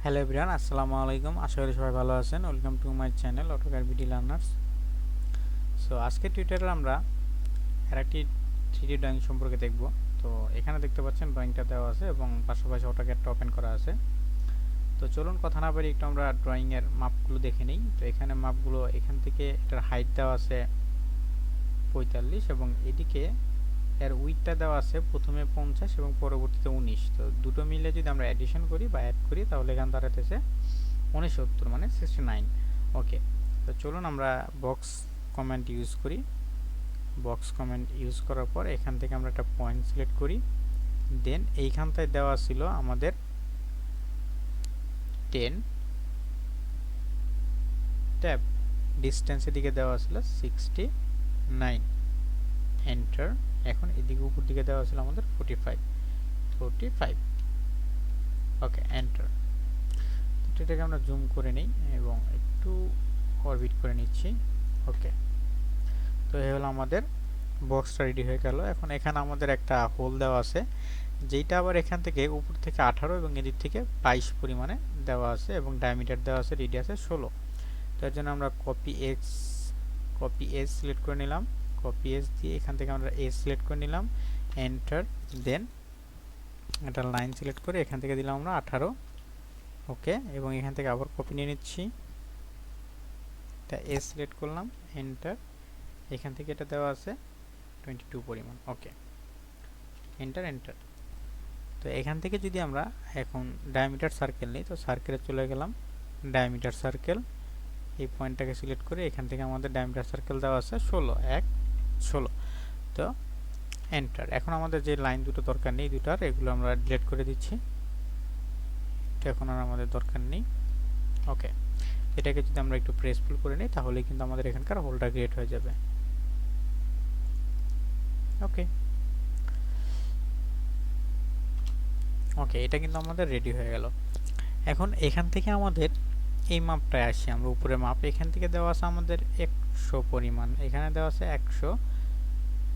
Hello everyone, আসসালামু আলাইকুম। আশা করি সবাই ভালো আছেন। Welcome to my channel Autocad BD Learners। So আজকের টিউটোরিয়ালে আমরা আরেকটি 3D ড্রয়িং সম্পর্কে দেখব। তো এখানে দেখতে পাচ্ছেন ড্রয়িংটা দেওয়া আছে এবং পাশাপাশি অটোক্যাডটা ওপেন করা আছে। তো চলুন কথা না বলে একটু আমরা ড্রয়িংয়ের মাপগুলো দেখে নিই। তো এখানে মাপগুলো এখান থেকে এটার হাইট দেওয়া আছে 45 এবং এদিকে এর উইডথটা দেওয়া আছে প্রথমে 50 এবং পরবর্তীতে 19। তো দুটো মিলে যদি আমরা অ্যাডিশন করি বা অ্যাড করি তাহলে এখানে দাঁড়াতেছে 69 মানে 69। ওকে, তো চলুন আমরা বক্স কমেন্ট ইউজ করি। বক্স কমেন্ট ইউজ করার পর এখান থেকে আমরা একটা পয়েন্ট সিলেক্ট করি। দেন এইখানটায় দেওয়া ছিল আমাদের 10, ট্যাব ডিস্টেন্সের দিকে দেওয়া ছিল 69, এন্টার। এখন এদিকে উপর দিকে দেওয়া ছিল আমাদের 45। ওকে, এন্টার। এটাকে আমরা জুম করে নিই এবং একটু অরবিট করে নিচ্ছি। ওকে, তো এই হলো আমাদের বক্সটা রেডি হয়ে গেল। এখন এখানে আমাদের একটা হোল দেওয়া আছে, যেটা আবার এখান থেকে উপর থেকে 18 এবং এদিক থেকে 22 পরিমাণে দেওয়া আছে এবং ডায়ামিটার দেওয়া আছে, রেডিয়াসে 16। তো এর জন্য আমরা কপি এজ সিলেক্ট করে নিলাম। কপি এজ দিয়ে এখান থেকে আমরা এজ সিলেক্ট করে নিলাম, এন্টার। দেন একটা লাইন সিলেক্ট করে এখান থেকে দিলাম আমরা 18। ওকে, এবং এখান থেকে আবার কপি নিয়ে নিচ্ছি, এটা এজ সিলেক্ট করলাম, এন্টার। এখান থেকে এটা দেওয়া আছে 22 পরিমাণ। ওকে, এন্টার। তো এখান থেকে যদি আমরা এখন ডায়ামিটার সার্কেল নিই, তো সার্কেলে চলে গেলাম, ডায়ামিটার সার্কেল, এই পয়েন্টটাকে সিলেক্ট করে এখান থেকে আমাদের ডায়ামিটার সার্কেল দেওয়া আছে 16। তো এন্টার। এখন আমাদের যে লাইন দুটো দরকার নেই দুটার, এগুলো আমরা ডিলিট করে দিচ্ছি, এটা এখন আর আমাদের দরকার নেই। ওকে, এটাকে যদি আমরা একটু প্রেসফুল করে নিই তাহলে কিন্তু আমাদের এখানকার হোলটা ক্রিয়েট হয়ে যাবে। ওকে, এটা কিন্তু আমাদের রেডি হয়ে গেল। এখন এখান থেকে আমাদের এই মাপটায় আসি আমরা, উপরে মাপ এখান থেকে দেওয়া আছে আমাদের 100 পরিমাণ, এখানে দেওয়া আছে 100।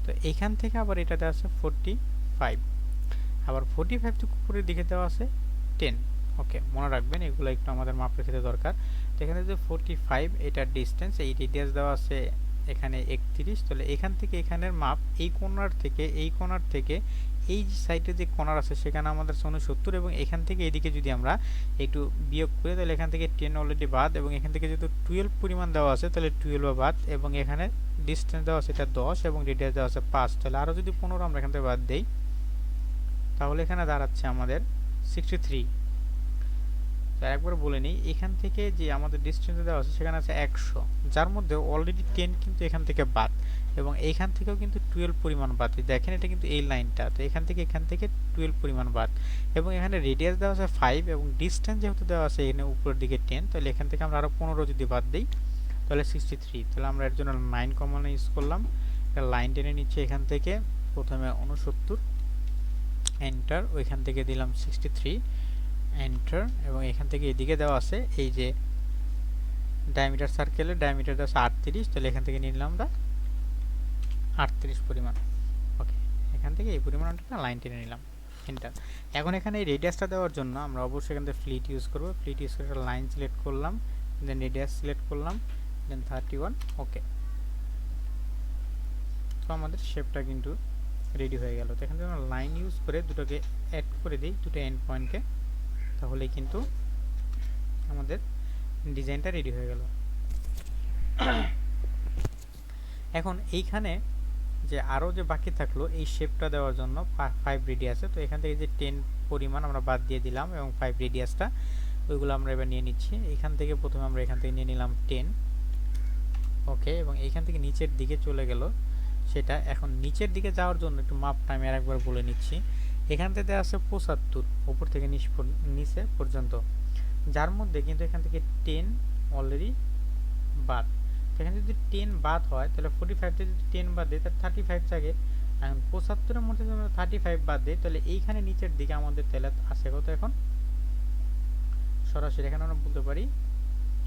তো এখান থেকে আবার এটা দেওয়া আছে 45, আবার 45 থেকে উপরের দিকে দেওয়া আছে 10। ওকে, মনে রাখবেন এগুলো একটু আমাদের মাপ রেখে দরকার। তো এখানে যে 45 এটার ডিস্টেন্স, এই রেডিয়াস দেওয়া আছে এখানে 31। তাহলে এখান থেকে এখানের মাপ এই কোণার থেকে এই সাইডে যে কোণার আছে সেখানে আমাদের 69 এবং এখান থেকে এদিকে যদি আমরা একটু বিয়োগ করি তাহলে এখান থেকে 10 অলরেডি বাদ এবং এখান থেকে যেহেতু 12 পরিমাণ দেওয়া আছে তাহলে 12 বাদ এবং এখানে ডিস্টেন্স দেওয়া আছে এটা 10 এবং রেডিয়াস দেওয়া আছে 5। তাহলে আরও যদি 15 আমরা এখান থেকে বাদ দেই তাহলে এখানে দাঁড়াচ্ছে আমাদের 63। তো একবার বলে নিই, এখান থেকে যে আমাদের ডিস্টেন্স দেওয়া আছে সেখানে আছে 100, যার মধ্যে অলরেডি 10 কিন্তু এখান থেকে বাদ এবং এইখান থেকেও কিন্তু 12 পরিমাণ বাদ। দেখেন এটা কিন্তু এই লাইনটা, তো এখান থেকে 12 পরিমাণ বাদ এবং এখানে রেডিয়াস দেওয়া আছে 5 এবং ডিস্টেন্স যেহেতু দেওয়া আছে এখানে উপরের দিকে 10, তাহলে এখান থেকে আমরা আরও 15 যদি বাদ দিই তাহলে 63। তাহলে আমরা এর জন্য 9 কমন ইউজ করলাম, একটা লাইন টেনে নিচ্ছে এখান থেকে প্রথমে 69, এন্টার, ওইখান থেকে দিলাম 63, এন্টার। এবং এখান থেকে এদিকে দেওয়া আছে এই যে ডায়ামিটার সার্কেলের ডায়ামিটার দেওয়া আছে 38, তাহলে এখান থেকে নিলাম আমরা 38 পরিমাণ। ওকে, এখান থেকে এই পরিমাণটা লাইন টেনে নিলাম, এন্টার। এখন এখানে এই রেডিয়াসটা দেওয়ার জন্য আমরা অবশ্যই এখান থেকে ফ্লিট ইউজ করব। ফ্লিট ইউজ করে একটা লাইন সিলেক্ট করলাম, দেন রেডিয়াস সিলেক্ট করলাম, দেন 31। ওকে, তো আমাদের শেপটা কিন্তু রেডি হয়ে গেল। তো এখান থেকে আমরা লাইন ইউজ করে দুটোকে অ্যাড করে দিই, দুটো এন্ড পয়েন্টকে, তাহলে কিন্তু আমাদের ডিজাইনটা রেডি হয়ে গেল। এখন এইখানে যে আরও যে বাকি থাকলো এই শেপটা দেওয়ার জন্য 5 রেডিয়াসে, তো এখান থেকে যে 10 পরিমাণ আমরা বাদ দিয়ে দিলাম এবং 5 রেডিয়াসটা ওইগুলো আমরা এবার নিয়ে নিচ্ছি। এখান থেকে প্রথমে আমরা এখান থেকে নিয়ে নিলাম 10। ওকে, এবং এইখান থেকে নিচের দিকে চলে গেল সেটা। এখন নিচের দিকে যাওয়ার জন্য একটু মাপটা আমি আরেকবার বলে নিচ্ছি। এখান থেকে দেওয়া আছে 75 উপর থেকে নিচে পর্যন্ত, যার মধ্যে কিন্তু এখান থেকে 10 অলরেডি বাদ। এখানে যদি 10 বাদ হয় তাহলে 45 থেকে যদি 10 বাদ দেয় তাহলে 35 থাকে। এখন 75-এর মধ্যে যদি আমরা 35 বাদ দিই তাহলে এইখানে নিচের দিকে আমাদের তাহলে আছে কত, এখন সরাসরি এখানে আমরা বলতে পারি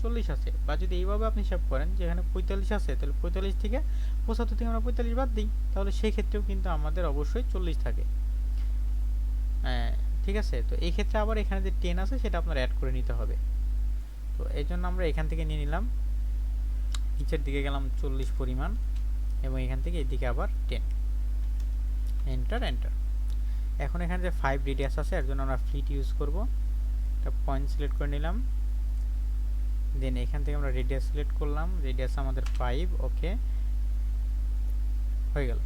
40 আছে। বা যদি এইভাবে আপনি হিসাব করেন যে এখানে 45 আছে তাহলে 45 থেকে 75 থেকে আমরা 45 বাদ দিই তাহলে সেই ক্ষেত্রেও কিন্তু আমাদের অবশ্যই 40 থাকে। ঠিক আছে। তো এই ক্ষেত্রে আবার এখানে যে 10 আছে সেটা আপনার অ্যাড করে নিতে হবে। তো এই জন্য আমরা এখান থেকে নিয়ে নিলাম, নিচের দিকে গেলাম 40 পরিমাণ এবং এখান থেকে এদিকে আবার 10, এন্টার এন্টার। এখন এখানে যে 5 রেডিয়াস আছে এর জন্য আমরা ফ্লিট ইউজ করব। একটা পয়েন্ট সিলেক্ট করে নিলাম, দেন এখান থেকে আমরা রেডিয়াস সিলেক্ট করলাম, রেডিয়াস আমাদের 5, ওকে হয়ে গেল।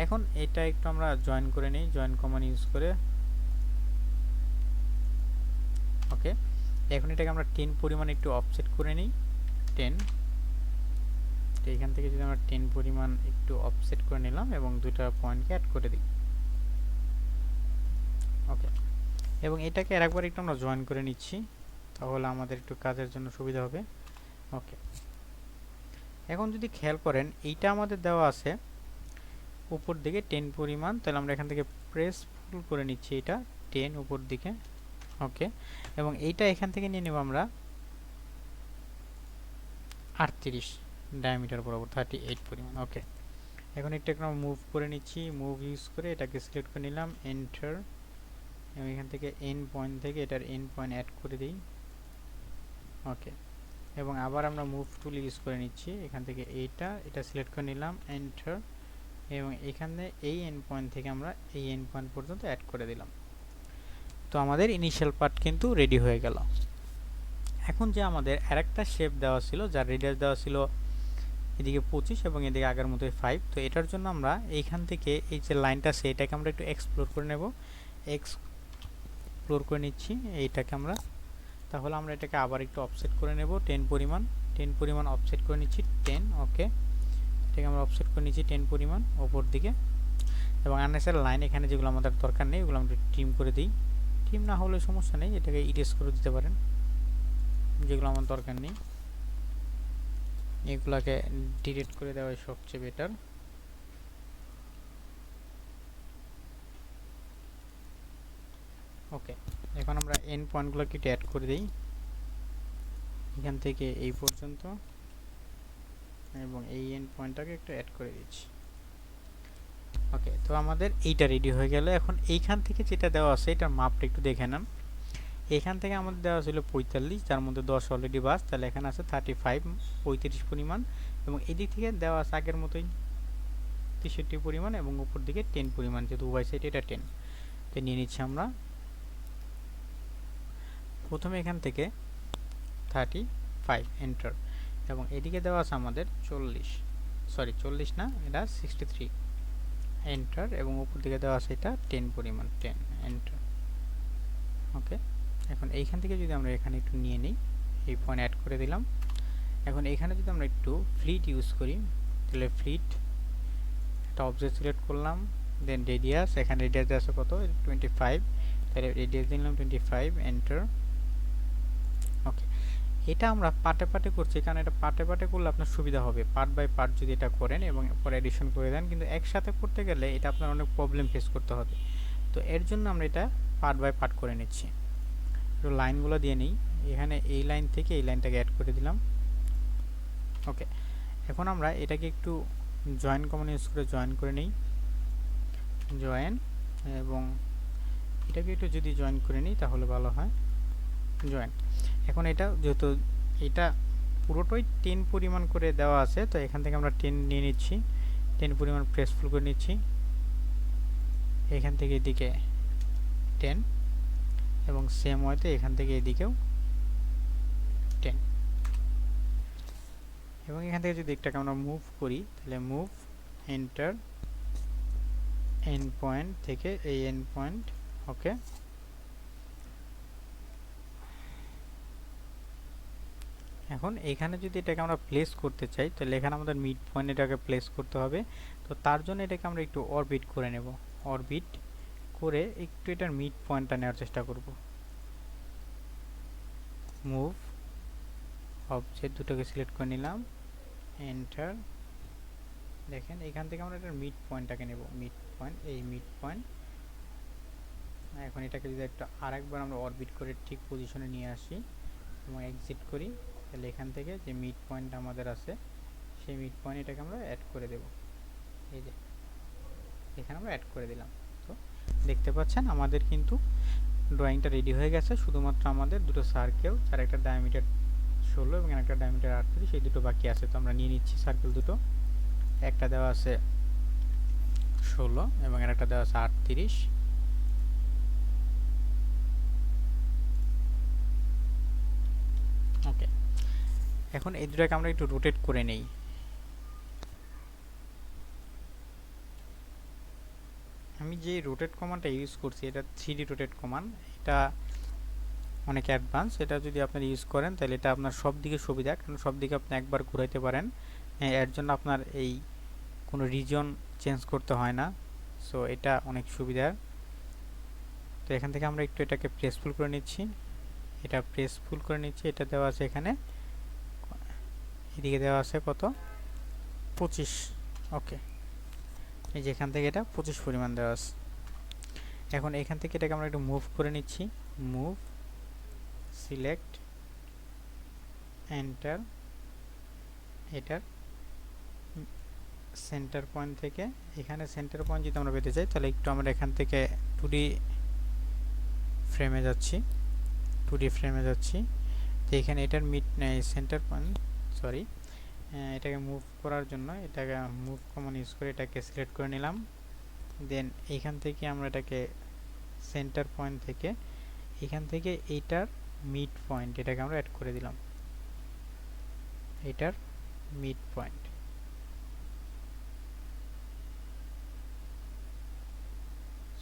এখন এটা একটু আমরা জয়েন করে নিই, জয়েন কমান্ড ইউজ করে, ওকে। এখন এটাকে আমরা 10 পরিমাণ একটু অফসেট করে নিই, 10। তো এখান থেকে যদি আমরা 10 পরিমাণ একটু অফসেট করে নিলাম এবং দুইটা পয়েন্টকে অ্যাড করে দিই, ওকে। এবং এটাকে আরেকবার একটু আমরা জয়েন করে নিচ্ছি, তাহলে আমাদের একটু কাজের জন্য সুবিধা হবে, ওকে। এখন যদি খেয়াল করেন এইটা আমাদের দেওয়া আছে উপর দিকে 10 পরিমাণ, তাহলে আমরা এখান থেকে প্রেস ফুল করে নিচ্ছি, এটা 10 উপর দিকে, ওকে। এবং এইটা এখান থেকে নিয়ে নেব আমরা 38 ডায়ামিটার বরাবর, 38 পরিমাণ, ওকে। এখন এটাকে আমরা মুভ করে নিচ্ছি, মুভ ইউজ করে এটাকে সিলেক্ট করে নিলাম, এন্টার। এবং এখান থেকে এন্ড পয়েন্ট থেকে এটার এন্ড পয়েন্ট অ্যাড করে দিই, ওকে। এবং আবার আমরা মুভ টুল ইউজ করে নিচ্ছি, এখান থেকে এটা সিলেক্ট করে নিলাম, এন্টার। এবং এখানে এই এন্ড পয়েন্ট থেকে আমরা এই এন্ড পয়েন্ট পর্যন্ত অ্যাড করে দিলাম। তো আমাদের ইনিশিয়াল পার্ট কিন্তু রেডি হয়ে গেল। এখন যে আমাদের আরেকটা শেপ দেওয়া ছিল, যার রেডিয়াস দেওয়া ছিল এদিকে 25 এবং এদিকে আগের মতোই 5, তো এটার জন্য আমরা এইখান থেকে এই যে লাইনটা আছে এটাকে আমরা একটু এক্সপ্লোর করে নেব, এক্সপ্লোর করে নিচ্ছি এইটাকে আমরা। তাহলে আমরা এটাকে আবার একটু অফসেট করে নেব, 10 পরিমাণ অফসেট করে নিচ্ছি, 10, ওকে। এটাকে আমরা অফসেট করে নিচ্ছি 10 পরিমাণ ওপর দিকে। এবং আননেসেসারি লাইন এখানে যেগুলো আমাদের দরকার নেই ওগুলো আমরা ট্রিম করে দিই, ট্রিম না হলে সমস্যা নেই, এটাকে ইরেজ করে দিতে পারেন, যেগুলো আমার দরকার নেই এগুলাকে ডিলিট করে দেওয়াই সবচেয়ে বেটার। ওকে, এখন আমরা এন্ড পয়েন্টগুলোকে একটু অ্যাড করে দিই, এখান থেকে এই পর্যন্ত, এবং এই এন্ড পয়েন্টটাকে একটু অ্যাড করে দিচ্ছি, ওকে। তো আমাদের এইটা রেডি হয়ে গেল। এখন এইখান থেকে যেটা দেওয়া আছে এটার মাপটা একটু দেখে নেন। এখান থেকে আমাদের দেওয়া ছিল 45, যার মধ্যে 10 অলরেডি বাস, তাহলে এখানে আছে 35, 35 পরিমাণ। এবং এই দিক থেকে দেওয়া আছে আগের মতোই 63 পরিমাণ, এবং উপর দিকে 10 পরিমাণ, যেহেতু উভয় সাইডে এটা 10। তো নিয়ে নিচ্ছি আমরা প্রথমে এখান থেকে 35, এন্টার। এবং এদিকে দেওয়া আছে আমাদের 40 না, এটা 63, এন্টার। এবং উপর দিকে দেওয়া আছে এটা 10 পরিমাণ, 10, এন্টার, ওকে। এখন এইখান থেকে যদি আমরা এখানে একটু নিয়ে নিই, এই পয়েন্ট অ্যাড করে দিলাম। এখন এখানে যদি আমরা একটু ফ্লিট ইউজ করি, তাহলে ফ্লিট একটা অবজেক্ট সিলেক্ট করলাম, দেন রেডিয়াস, এখানে রেডিয়াস আছে কত 25, তাহলে রেডিয়াস দিলাম 25, এন্টার, ওকে। এটা আমরা পার্টে পার্টে করছি, কারণ এটা পার্টে পার্টে করলে আপনার সুবিধা হবে, পার্ট বাই পার্ট যদি এটা করেন এবং পরে এডিশন করে দেন, কিন্তু একসাথে করতে গেলে এটা আপনার অনেক প্রবলেম ফেস করতে হবে। তো এর জন্য আমরা এটা পার্ট বাই পার্ট করে নিচ্ছি। একটু লাইনগুলো দিয়ে নিই, এখানে এই লাইন থেকে এই লাইনটাকে অ্যাড করে দিলাম, ওকে। এখন আমরা এটাকে একটু জয়েন কমান্ড ইউজ করে জয়েন করে নিই, জয়েন। এবং এটাকে একটু যদি জয়েন করে নিই তাহলে ভালো হয়, জয়েন। এখন এটা যেহেতু এটা পুরোটাই 10 পরিমাণ করে দেওয়া আছে, তো এখান থেকে আমরা 10 নিয়ে নিচ্ছি, 10 পরিমাণ প্রেস ফুল করে নিচ্ছি, এখান থেকে এদিকে 10, এবং সেম ওয়েতে এখান থেকে এদিকেও 10। এবং এখান থেকে যদি একটাকে আমরা মুভ করি, তাহলে মুভ, এন্টার, এন্ড পয়েন্ট থেকে এই এন্ড পয়েন্ট, ওকে। এখন এখানে যদি এটাকে আমরা প্লেস করতে চাই, তাহলে এখানে আমাদের মিড পয়েন্ট এটাকে প্লেস করতে হবে। তো তার জন্য এটাকে আমরা একটু অরবিট করে নেব, অরবিট করে একটু এটার মিড পয়েন্টটা নেওয়ার চেষ্টা করব। মুভ অবজেক্ট দুটোকে সিলেক্ট করে নিলাম, এন্টার। দেখেন এখান থেকে আমরা এটার মিড পয়েন্টটাকে নেব, মিড পয়েন্ট, এই মিড পয়েন্ট। এখন এটাকে যদি একটা আরেকবার আমরা অরবিট করে ঠিক পজিশনে নিয়ে আসি এবং এক্সিট করি, তাহলে এখান থেকে যে মিড পয়েন্ট আমাদের আছে সেই মিড পয়েন্ট এটাকে আমরা অ্যাড করে দেব, এই যে এখানে আমরা অ্যাড করে দিলাম। তো দেখতে পাচ্ছেন আমাদের কিন্তু ড্রয়িংটা রেডি হয়ে গেছে, শুধুমাত্র আমাদের দুটো সার্কেল, যার একটা ডায়ামিটার 16 এবং একটা ডায়ামিটার 38, এই দুটো বাকি আছে। তো আমরা নিয়ে নিচ্ছি সার্কেল দুটো, একটা দেওয়া আছে 16 এবং একটা দেওয়া আছে 38। ওকে, এখন এই দুটাকে আমরা একটু রোটেট করে নেই। আমি যে রোটেট কমান্ডটা ইউজ করছি এটা 3D রোটেট কমান্ড, এটা অনেক অ্যাডভান্স। এটা যদি আপনারা ইউজ করেন তাহলে এটা আপনার সব দিকে সুবিধা, কারণ সব দিকে আপনি একবার ঘুরাইতে পারেন। এর জন্য আপনার এই কোনো রিজন চেঞ্জ করতে হয় না। সো এটা অনেক সুবিধা। তো এখান থেকে আমরা একটু এটাকে প্রেসফুল করে নিচ্ছি, এটা প্রেসফুল করে নিচ্ছি। এটা দেওয়া আছে এখানে, এদিকে দেওয়া আছে কত, 25। ওকে, এই যে এখান থেকে এটা 25 পরিমাণ দেওয়া আছে। এখন এখান থেকে এটাকে আমরা একটু মুভ করে নিচ্ছি, মুভ, সিলেক্ট, এন্টার। এটার সেন্টার পয়েন্ট থেকে এখানে সেন্টার পয়েন্ট যদি আমরা পেতে চাই তাহলে একটু আমরা এখান থেকে 2D ফ্রেমে যাচ্ছি, 2D ফ্রেমে যাচ্ছি। তো এখানে এটার মিড সেন্টার পয়েন্ট, সরি, এটাকে মুভ করার জন্য এটাকে মুভ কমান্ড ইউজ করে এটাকে সিলেক্ট করে নিলাম। দেন এইখান থেকে আমরা এটাকে সেন্টার পয়েন্ট থেকে এখান থেকে এইটার মিড পয়েন্ট এটাকে আমরা অ্যাড করে দিলাম, এটার মিড পয়েন্ট।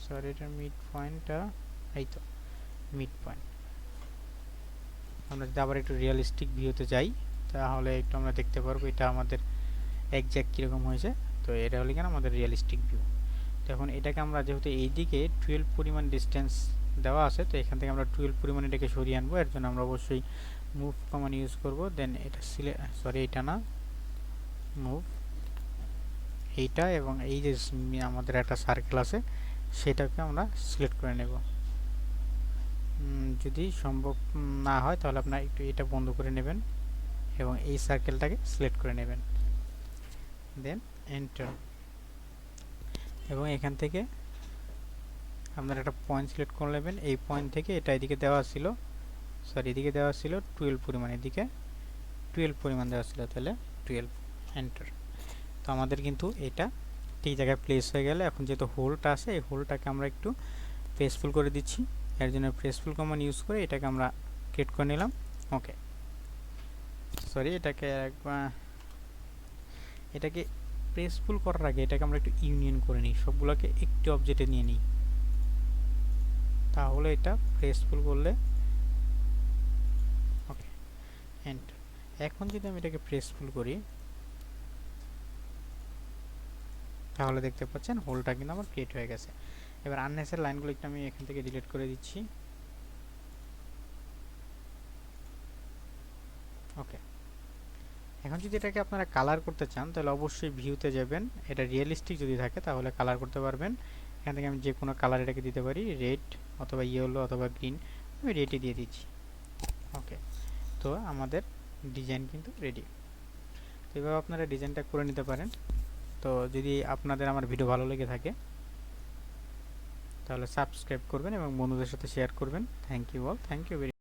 সরি, এটার মিড পয়েন্টটা এই তো মিড পয়েন্ট। আমরা যদি আবার একটু রিয়েলিস্টিক ভিউতে যাই তাহলে একটু আমরা দেখতে পারবো এটা আমাদের একজ্যাক্ট কীরকম হয়েছে। তো এটা হলো কিনা আমাদের রিয়েলিস্টিক ভিউ। তো এখন এটাকে আমরা যেহেতু এইদিকে 12 পরিমাণ ডিস্টেন্স দেওয়া আছে, তো এখান থেকে আমরা 12 পরিমাণ এটাকে সরিয়ে আনবো। এর জন্য আমরা অবশ্যই মুভ কমান্ড ইউজ করব। দেন এটা সরি, এটা না, মুভ এইটা, এবং এই যে আমাদের একটা সার্কেল আছে সেটাকে আমরা সিলেক্ট করে নেব। যদি সম্ভব না হয় তাহলে আপনার একটু এটা বন্ধ করে নেবেন এবং এই সার্কেলটাকে সিলেক্ট করে নেবেন। দেন এন্টার, এবং এখান থেকে আপনারা একটা পয়েন্ট সিলেক্ট করে নেবেন। এই পয়েন্ট থেকে এটা এদিকে দেওয়া ছিল, সরি এদিকে দেওয়া ছিল 12 পরিমাণ, এদিকে 12 পরিমাণ দেওয়া ছিল, তাহলে 12, এন্টার। তো আমাদের কিন্তু এটা ঠিক জায়গায় প্লেস হয়ে গেল। এখন যেহেতু হোলটা আছে এই হোলটাকে আমরা একটু প্রেসফুল করে দিচ্ছি। এর জন্য প্রেসফুল কমান্ড ইউজ করে এটাকে আমরা ক্রিয়েট করে নিলাম। ওকে, সরি, এটাকে প্রেসফুল করার আগে এটাকে আমরা একটু ইউনিয়ন করে নিই, সবগুলোকে একটি অবজেক্টে নিয়ে নিই, তাহলে এটা প্রেসফুল করলে ওকে, এন্টার। এখন যদি আমি এটাকে প্রেসফুল করি তাহলে দেখতে পাচ্ছেন হোলটা কিন্তু আমার ক্রিয়েট হয়ে গেছে। এবার আননেসেসারি লাইনগুলো একটু আমি এখান থেকে ডিলিট করে দিচ্ছি। ওকে, এখন যদি এটাকে আপনারা কালার করতে চান তাহলে অবশ্যই ভিউতে যাবেন, এটা রিয়েলিস্টিক যদি থাকে তাহলে কালার করতে পারবেন। এখান থেকে আমি যে কোনো কালার এটাকে দিতে পারি, রেড অথবা ইয়েলো অথবা গ্রিন, আমি রেডই দিয়ে দিচ্ছি। ওকে, তো আমাদের ডিজাইন কিন্তু রেডি। তো এভাবে আপনারা ডিজাইনটা করে নিতে পারেন। তো যদি আপনাদের আমার ভিডিও ভালো লেগে থাকে তাহলে সাবস্ক্রাইব করবেন এবং বন্ধুদের সাথে শেয়ার করবেন। Thank you all, thank you very